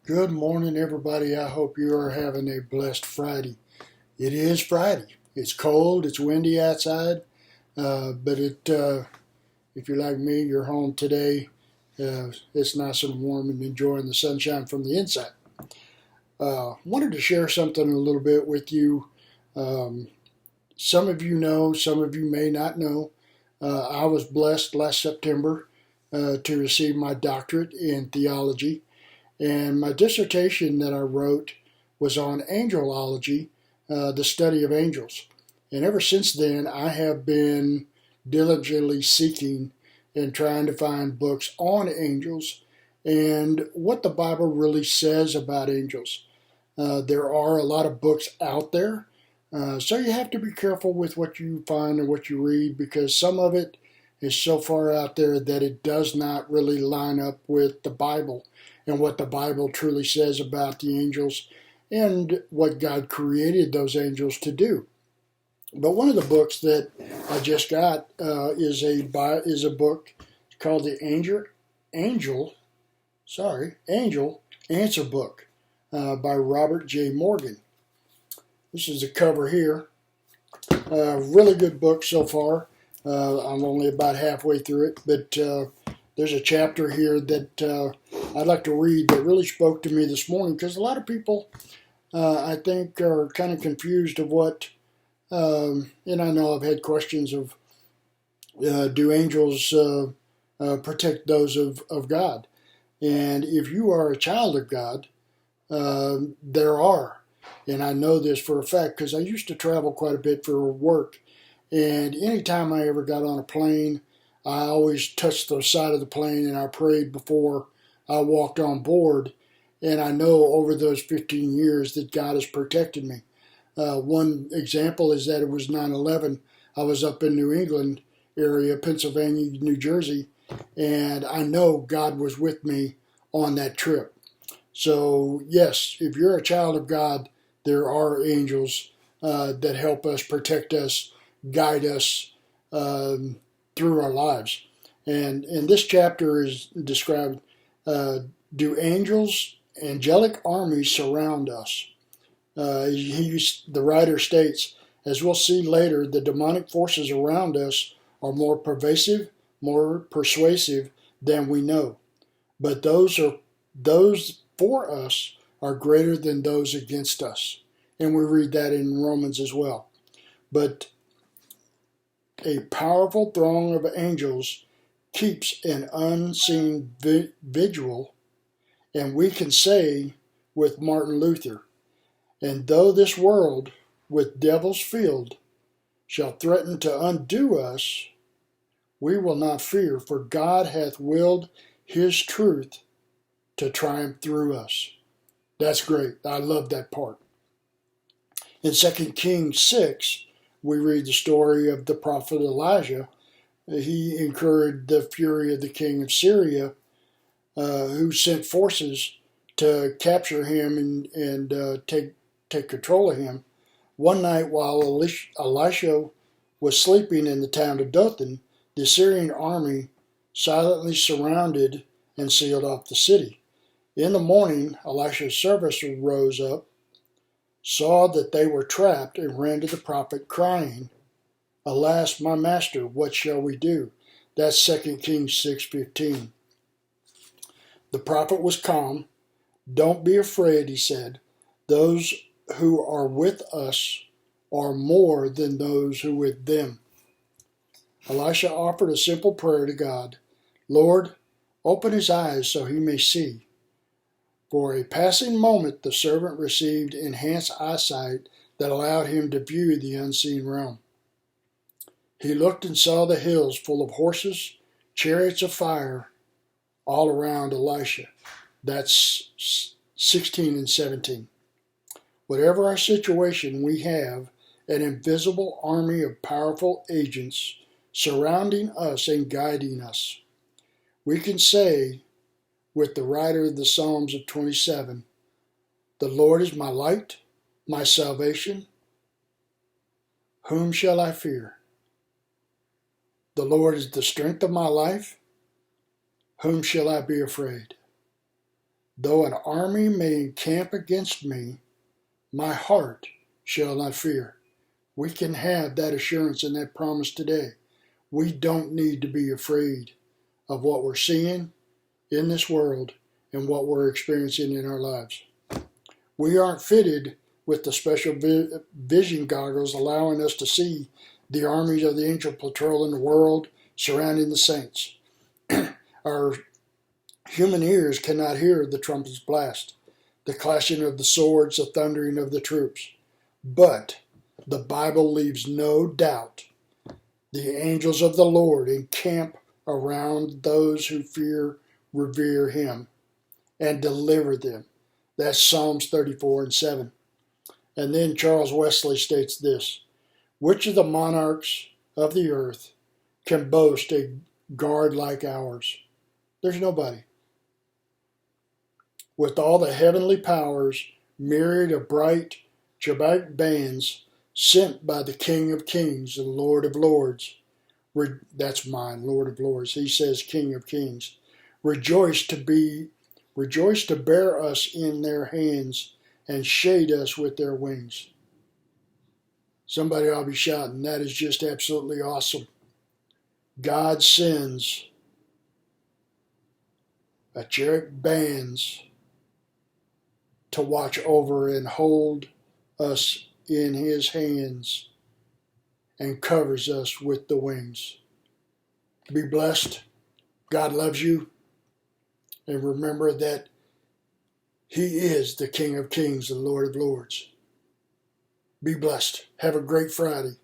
Good morning, everybody. I hope you are having a blessed Friday. It is Friday. It's cold. It's windy outside, but if you're like me, you're home today. It's nice and warm and enjoying the sunshine from the inside. Wanted to share something a little bit with you. Um, some of you know, some of you may not know. I was blessed last September to receive my doctorate in theology. And my dissertation that I wrote was on angelology, the study of angels. And ever since then, I have been diligently seeking and trying to find books on angels and what the Bible really says about angels. There are a lot of books out there, so you have to be careful with what you find and what you read because some of it is so far out there that it does not really line up with the Bible and what the Bible truly says about the angels and what God created those angels to do. But one of the books that I just got is a book called the Angel Answer Book by Robert J. Morgan. This is the cover here. Really good book so far. I'm only about halfway through it, but there's a chapter here that I'd like to read that really spoke to me this morning because a lot of people, I think, are kind of confused of what, and I know I've had questions of do angels protect those of God? And if you are a child of God, there are. And I know this for a fact because I used to travel quite a bit for work. And anytime I ever got on a plane, I always touched the side of the plane and I prayed before I walked on board. And I know over those 15 years that God has protected me. One example is that it was 9/11. I was up in New England area, Pennsylvania, New Jersey, and I know God was with me on that trip. So, yes, if you're a child of God, there are angels that help us, protect us, guide us through our lives. And this chapter is described uh, do angelic armies surround us? The writer states, as we'll see later, the demonic forces around us are more pervasive, more persuasive than we know. But those for us are greater than those against us. And we read that in Romans as well. But a powerful throng of angels keeps an unseen vigil, and we can say with Martin Luther, and though this world with devils filled shall threaten to undo us, we will not fear, for God hath willed his truth to triumph through us. That's great. I love that part. In 2 Kings 6, we read the story of the prophet Elijah. He incurred the fury of the king of Syria, who sent forces to capture him and take control of him. One night while Elisha was sleeping in the town of Dothan, the Syrian army silently surrounded and sealed off the city. In the morning, Elisha's servants rose up, saw that they were trapped, and ran to the prophet, crying, "Alas, my master, what shall we do?" That's 2 Kings 6:15. The prophet was calm. "Don't be afraid," he said. "Those who are with us are more than those who are with them." Elisha offered a simple prayer to God. "Lord, open his eyes so he may see." For a passing moment, the servant received enhanced eyesight that allowed him to view the unseen realm. He looked and saw the hills full of horses, chariots of fire all around Elisha. That's 16 and 17. Whatever our situation, we have an invisible army of powerful agents surrounding us and guiding us. We can say, with the writer of the Psalms of 27, "The Lord is my light, my salvation. Whom shall I fear? The Lord is the strength of my life. Whom shall I be afraid?" Though an army may encamp against me, my heart shall not fear. We can have that assurance and that promise today. We don't need to be afraid of what we're seeing in this world and what we're experiencing in our lives. We aren't fitted with the special vision goggles allowing us to see the armies of the angel patrolling the world surrounding the saints. Our human ears cannot hear the trumpet's blast, the clashing of the swords, the thundering of the troops. But the Bible leaves no doubt. The angels of the Lord encamp around those who revere him, and deliver them. That's Psalms 34:7. And then Charles Wesley states this: which of the monarchs of the earth can boast a guard like ours? There's nobody. With all the heavenly powers, myriad of bright Shabbat bands sent by the King of Kings and Lord of Lords. That's mine, Lord of Lords. He says King of Kings. Rejoice to bear us in their hands and shade us with their wings. Somebody ought to be shouting, that is just absolutely awesome. God sends angelic bands to watch over and hold us in his hands and covers us with the wings. Be blessed. God loves you. And remember that he is the King of Kings and Lord of Lords. Be blessed. Have a great Friday.